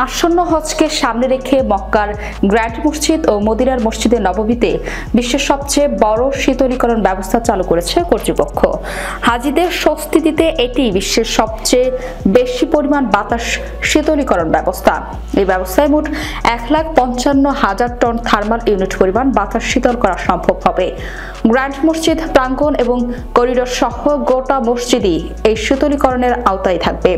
আসন্ন হজকে সামনে রেখে মক্কার গ্র্যান্ড মসজিদ ও মদিনার মসজিদে নববীতে বিশ্বের সবচেয়ে বড় শীতলীকরণ ব্যবস্থা চালু করেছে কর্তৃপক্ষ। হাজিদের স্বস্তি দিতে এটি বিশ্বের সবচেয়ে বেশি পরিমাণ বাতাস শীতলীকরণ ব্যবস্থা। এই ব্যবস্থায় মোট 1,55,000 টন থার্মাল ইউনিট পরিমাণ বাতাস শীতল করা সম্ভব হবে। গ্র্যান্ড মসজিদ প্রাঙ্গণ এবং করিডোর সহ গোটা মসজিদই এই শীতলীকরণের আওতায় থাকবে।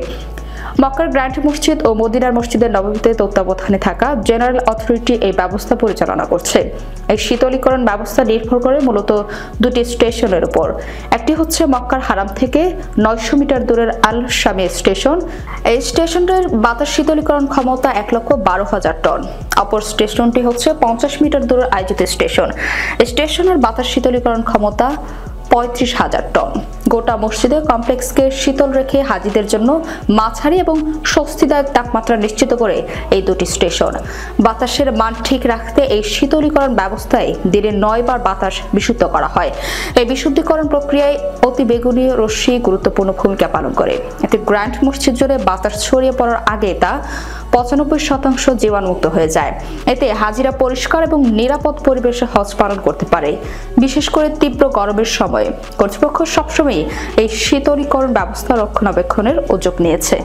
মক্কার গ্র্যান্ড মসজিদ ও মদিনার মসজিদের নববীতে তত্ত্বাবধানে থাকা জেনারেল অথরিটি এই ব্যবস্থা পরিচালনা করছে। এই শীতলীকরণ ব্যবস্থা নির্ভর করে মূলত দুটি স্টেশনের উপর। একটি হচ্ছে মক্কার হারাম থেকে 900 মিটার দূরের আল শামে স্টেশন। এই স্টেশনের বাতাস শীতলীকরণ ক্ষমতা 1,12,000 টন। অপর স্টেশনটি হচ্ছে 50 মিটার দূরের আয়োজিত স্টেশন। স্টেশনের বাতাস শীতলীকরণ ক্ষমতা 35,000 টন। গোটা মসজিদের কমপ্লেক্সকে শীতল রেখে হাজিদের জন্য মাঝারি এবং স্বস্তিদায়ক তাপমাত্রা নিশ্চিত করে এই দুটি স্টেশন। বাতাসের মান ঠিক রাখতে এই শীতলীকরণ ব্যবস্থায় দিনে 9 বার বাতাস বিশুদ্ধ করা হয়। এই বিশুদ্ধীকরণ প্রক্রিয়ায় অতি বেগুনি রশ্মি গুরুত্বপূর্ণ ভূমিকা পালন করে। এতে গ্র্যান্ড মসজিদ জুড়ে বাতাস ছড়িয়ে পড়ার আগে তা 95% জীবাণুমুক্ত হয়ে যায়। এতে হাজিরা পরিষ্কার এবং নিরাপদ পরিবেশে হজ পালন করতে পারে। বিশেষ করে তীব্র গরমের সময়ে কর্তৃপক্ষ সবসময় এই শীতলীকরণ ব্যবস্থা রক্ষণাবেক্ষণের উদ্যোগ নিয়েছে।